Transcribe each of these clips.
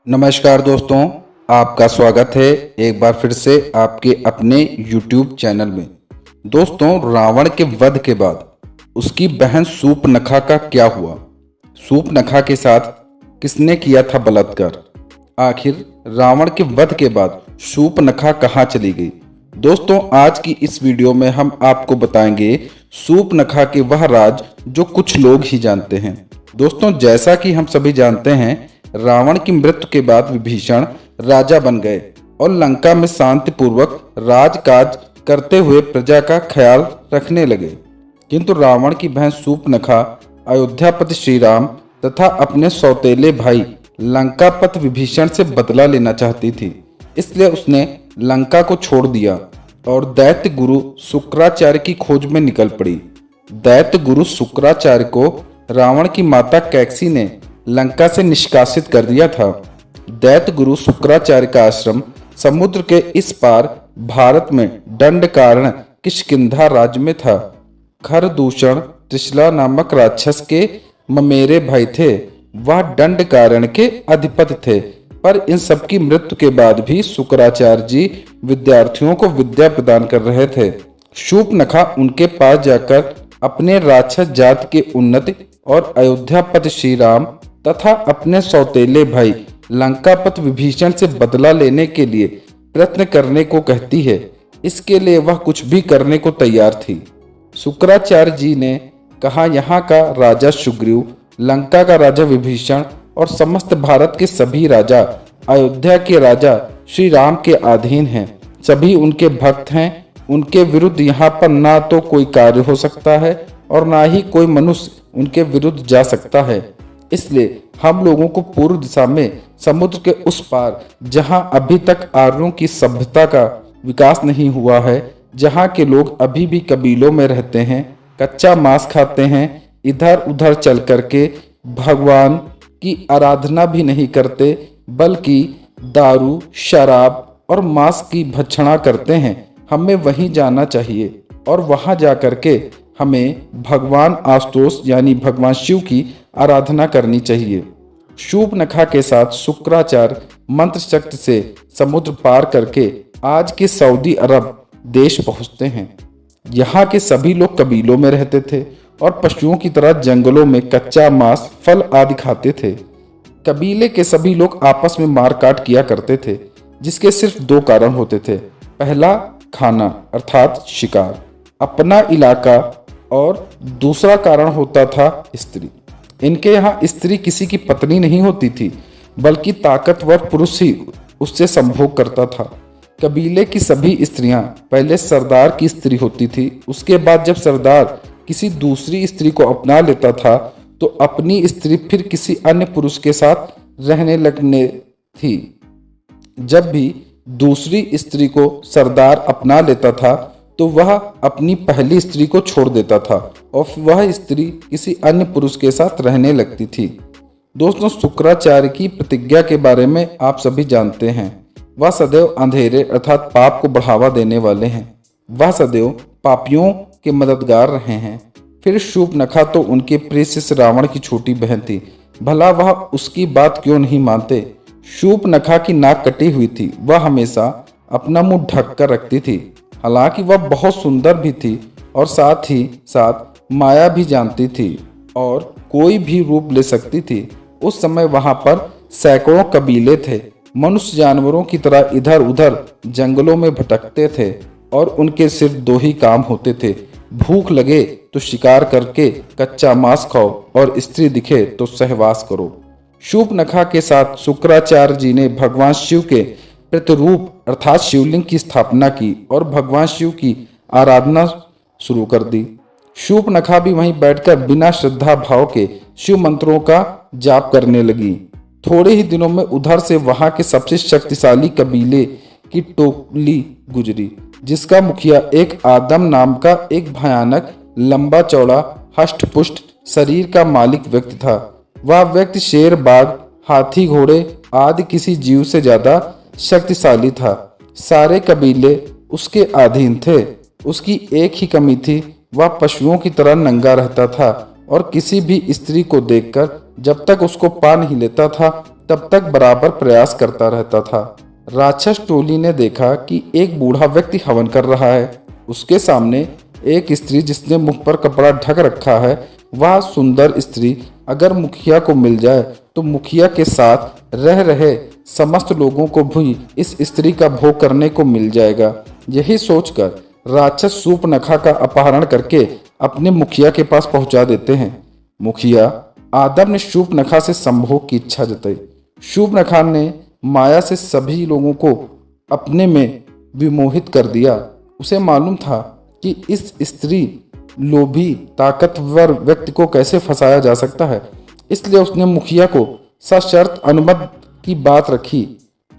नमस्कार दोस्तों, आपका स्वागत है एक बार फिर से आपके अपने YouTube चैनल में। दोस्तों, रावण के वध के बाद उसकी बहन शूर्पणखा का क्या हुआ? शूर्पणखा के साथ किसने किया था बलात्कार? आखिर रावण के वध के बाद शूर्पणखा कहाँ चली गई? दोस्तों, आज की इस वीडियो में हम आपको बताएंगे शूर्पणखा के वह राज जो कुछ लोग ही जानते हैं। दोस्तों, जैसा कि हम सभी जानते हैं, रावण की मृत्यु के बाद विभीषण राजा बन गए और लंका में शांतिपूर्वक राजकाज करते हुए प्रजा का ख्याल रखने लगे। किंतु रावण की बहन शूर्पणखा अयोध्यापति श्री राम तथा अपने सौतेले भाई लंकापति विभीषण से बदला लेना चाहती थी। इसलिए उसने लंका को छोड़ दिया और दैत्य गुरु शुक्राचार्य की खोज में निकल पड़ी। दैत्य गुरु शुक्राचार्य को रावण की माता कैकसी ने लंका से निष्कासित कर दिया था। दैत्य गुरु शुक्राचार्य का आश्रम समुद्र के इस पार भारत में दंडकारण्य किष्किंधा राज्य में था। खरदूषण त्रिशला नामक राक्षस के ममेरे भाई थे। वह दंडकारण्य के अधिपति थे, पर इन सबकी मृत्यु के बाद भी शुक्राचार्य जी विद्यार्थियों को विद्या प्रदान कर रहे थे। शूर्पणखा उनके पास जाकर अपने राक्षस जाति के उन्नति और अयोध्यापति श्री राम तथा अपने सौतेले भाई लंकापति विभीषण से बदला लेने के लिए प्रयत्न करने को कहती है। इसके लिए वह कुछ भी करने को तैयार थी। शुक्राचार्य जी ने कहा, यहाँ का राजा सुग्रीव, लंका का राजा विभीषण और समस्त भारत के सभी राजा अयोध्या के राजा श्री राम के अधीन हैं। सभी उनके भक्त हैं। उनके विरुद्ध यहाँ पर ना तो कोई कार्य हो सकता है और ना ही कोई मनुष्य उनके विरुद्ध जा सकता है। इसलिए हम लोगों को पूर्व दिशा में समुद्र के उस पार, जहां अभी तक आर्यों की सभ्यता का विकास नहीं हुआ है, जहां के लोग अभी भी कबीलों में रहते हैं, कच्चा मांस खाते हैं, इधर उधर चल करके भगवान की आराधना भी नहीं करते, बल्कि दारू, शराब और मांस की भक्षणा करते हैं, हमें वहीं जाना चाहिए और वहां जा करके हमें भगवान आशुतोष यानी भगवान शिव की आराधना करनी चाहिए। शूर्पणखा के साथ शुक्राचार्य मंत्र शक्ति से समुद्र पार करके आज के सऊदी अरब देश पहुंचते हैं। यहाँ के सभी लोग कबीलों में रहते थे और पशुओं की तरह जंगलों में कच्चा मांस, फल आदि खाते थे। कबीले के सभी लोग आपस में मारकाट किया करते थे, जिसके सिर्फ दो कारण होते थे। पहला, खाना अर्थात शिकार, अपना इलाका, और दूसरा कारण होता था स्त्री। इनके यहाँ स्त्री किसी की पत्नी नहीं होती थी, बल्कि ताकतवर पुरुष ही उससे संभोग करता था। कबीले की सभी स्त्रियां पहले सरदार की स्त्री होती थी। उसके बाद जब सरदार किसी दूसरी स्त्री को अपना लेता था तो अपनी स्त्री फिर किसी अन्य पुरुष के साथ रहने लगने थी। जब भी दूसरी स्त्री को सरदार अपना लेता था तो वह अपनी पहली स्त्री को छोड़ देता था और वह स्त्री किसी अन्य पुरुष के साथ रहने लगती थी। दोस्तों, शुक्राचार्य की प्रतिज्ञा के बारे में आप सभी जानते हैं। वह सदैव अंधेरे अर्थात पाप को बढ़ावा देने वाले हैं। वह सदैव पापियों के मददगार रहे हैं। फिर शूर्पणखा तो उनके प्रिय शिष्य रावण की छोटी बहन थी। भला वह उसकी बात क्यों नहीं मानते? शूर्पणखा की नाक कटी हुई थी। वह हमेशा अपना मुंह ढक कर रखती थी। हालांकि वह बहुत सुंदर भी थी और साथ ही साथ माया भी जानती थी और कोई भी रूप ले सकती थी। उस समय वहां पर सैकड़ों कबीले थे। मनुष्य जानवरों की तरह इधर उधर जंगलों में भटकते थे और उनके सिर्फ दो ही काम होते थे, भूख लगे तो शिकार करके कच्चा मांस खाओ और स्त्री दिखे तो सहवास करो। शूर्पणखा के साथ शुक्राचार्य जी ने भगवान शिव के प्रतिरूप अर्थात शिवलिंग की स्थापना की और भगवान शिव की आराधना शुरू कर दी। शूर्पणखा भी वहीं बैठकर बिना श्रद्धा भाव के शिव मंत्रों का जाप करने लगी। थोड़े ही दिनों में उधर से वहां के सबसे शक्तिशाली कबीले की टोली गुजरी, जिसका मुखिया एक आदम नाम का एक भयानक लंबा चौड़ा हष्टपुष्ट शरीर का मालिक व्यक्ति था। वह व्यक्ति शेर, बाघ, हाथी, घोड़े आदि किसी जीव से ज्यादा शक्तिशाली था। सारे कबीले उसके अधीन थे। उसकी एक ही कमी थी, वह पशुओं की तरह नंगा रहता था और किसी भी स्त्री को देखकर जब तक उसको पा नहीं लेता था तब तक बराबर प्रयास करता रहता था। राक्षस टोली ने देखा कि एक बूढ़ा व्यक्ति हवन कर रहा है। उसके सामने एक स्त्री जिसने मुख पर कपड़ा ढक रखा है। वह सुंदर स्त्री अगर मुखिया को मिल जाए तो मुखिया के साथ रह रहे समस्त लोगों को भी इस स्त्री का भोग करने को मिल जाएगा। यही सोचकर राक्षस सूर्पनखा का अपहरण करके अपने मुखिया के पास पहुंचा देते हैं। मुखिया आदम ने सूर्पनखा से संभोग की इच्छा जताई। सूर्पनखा ने माया से सभी लोगों को अपने में विमोहित कर दिया। उसे मालूम था कि इस स्त्री लोभी ताकतवर व्यक्ति को कैसे फंसाया जा सकता है, इसलिए उसने मुखिया को सशर्त अनुमति की बात रखी।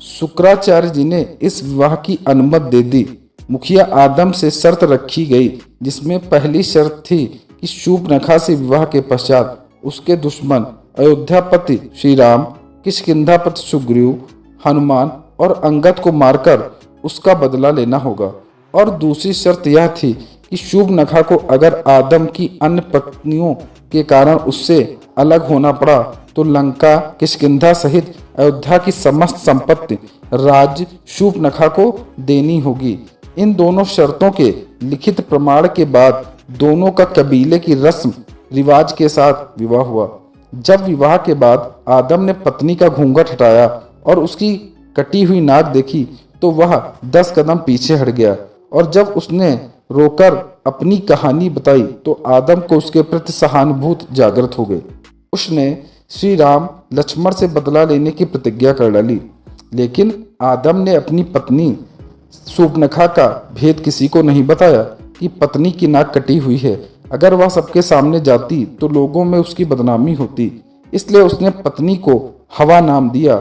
शुक्राचार्य जी ने इस विवाह की अनुमति दे दी। मुखिया आदम से शर्त रखी गई, जिसमें पहली शर्त थी कि सूर्पनखा से विवाह के पश्चात उसके दुश्मन अयोध्यापति श्री राम, किष्किंधापति सुग्रीव, हनुमान और अंगद को मारकर उसका बदला लेना होगा। और दूसरी शर्त यह थी कि सूर्पनखा को अगर आदम की अन्य पत्नियों के कारण उससे अलग होना पड़ा तो लंका, किष्किंधा सहित अयोध्या की समस्त संपत्ति राज्य सूर्पनखा को देनी होगी। इन दोनों शर्तों के लिखित प्रमाण के बाद दोनों का कबीले की रस्म रिवाज के साथ विवाह हुआ। जब विवाह के बाद आदम ने पत्नी का घूंघट हटाया और उसकी कटी हुई नाक देखी तो वह 10 कदम पीछे हट गया, और जब उसने रोकर अपनी कहानी बताई तो आदम को उसके प्रति सहानुभूति जागृत हो गई। उसने श्री राम लक्ष्मण से बदला लेने की प्रतिज्ञा कर डाली, लेकिन आदम ने अपनी पत्नी सूर्पनखा का भेद किसी को नहीं बताया कि पत्नी की नाक कटी हुई है। अगर वह सबके सामने जाती तो लोगों में उसकी बदनामी होती, इसलिए उसने पत्नी को हवा नाम दिया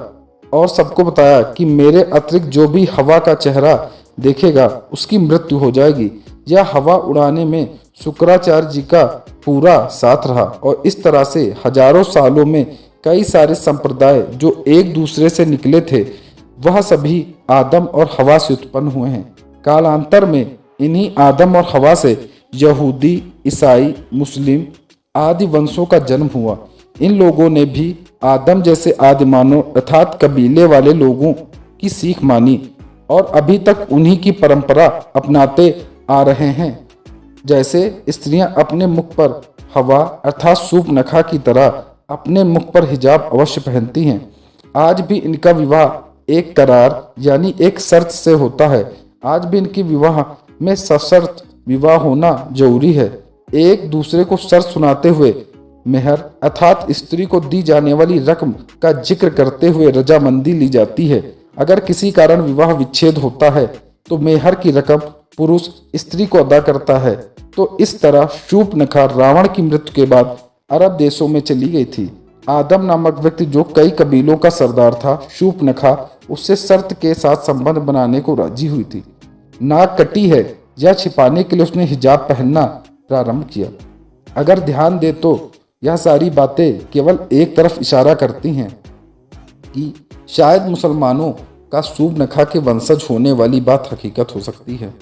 और सबको बताया कि मेरे अतिरिक्त जो भी हवा का चेहरा देखेगा उसकी मृत्यु हो जाएगी। यह हवा उड़ाने में शुक्राचार्य जी का पूरा साथ रहा, और इस तरह से हजारों सालों में कई सारे संप्रदाय जो एक दूसरे से निकले थे वह सभी आदम और हवा से उत्पन्न हुए हैं। कालांतर में इन्हीं आदम और हवा से यहूदी, ईसाई, मुस्लिम आदि वंशों का जन्म हुआ। इन लोगों ने भी आदम जैसे आदिमानव अर्थात कबीले वाले लोगों की सीख मानी और अभी तक उन्हीं की परंपरा अपनाते आ रहे हैं। जैसे स्त्रियां अपने मुख पर हवा अर्थात सूर्पनखा की तरह अपने मुख पर हिजाब अवश्य पहनती हैं, आज भी इनका विवाह एक करार यानी एक शर्त से होता है। आज भी इनकी विवाह में सशर्त विवाह होना जरूरी है। एक दूसरे को शर्त सुनाते हुए मेहर अर्थात स्त्री को दी जाने वाली रकम का जिक्र करते हुए रजामंदी ली जाती है। अगर किसी कारण विवाह विच्छेद होता है तो मेहर की रकम पुरुष स्त्री को अदा करता है। तो इस तरह सूर्पनखा रावण की मृत्यु के बाद अरब देशों में चली गई थी। आदम नामक व्यक्ति जो कई कबीलों का सरदार था, सूर्पनखा उससे शर्त के साथ संबंध बनाने को राजी हुई थी। नाक कटी है यह छिपाने के लिए उसने हिजाब पहनना प्रारंभ किया। अगर ध्यान दे तो यह सारी बातें केवल एक तरफ इशारा करती हैं कि शायद मुसलमानों का सूर्पनखा के वंशज होने वाली बात हकीकत हो सकती है।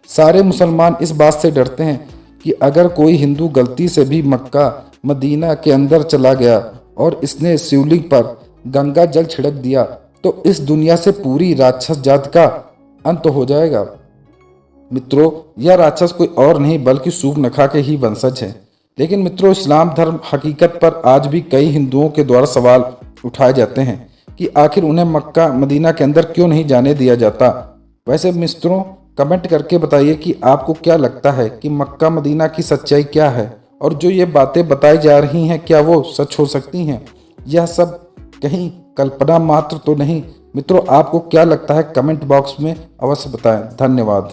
सारे मुसलमान इस बात से डरते हैं कि अगर कोई हिंदू गलती से भी मक्का मदीना के अंदर चला गया और इसने शिवलिंग पर गंगा जल छिड़क दिया तो इस दुनिया से पूरी राक्षस जात का अंत हो जाएगा। मित्रों, यह राक्षस कोई और नहीं बल्कि सूर्पनखा के ही वंशज हैं। लेकिन मित्रों, इस्लाम धर्म हकीकत पर आज भी कई हिंदुओं के द्वारा सवाल उठाए जाते हैं कि आखिर उन्हें मक्का मदीना के अंदर क्यों नहीं जाने दिया जाता। वैसे मित्रों, कमेंट करके बताइए कि आपको क्या लगता है कि मक्का मदीना की सच्चाई क्या है, और जो ये बातें बताई जा रही हैं क्या वो सच हो सकती हैं, यह सब कहीं कल्पना मात्र तो नहीं। मित्रों, आपको क्या लगता है कमेंट बॉक्स में अवश्य बताएं। धन्यवाद।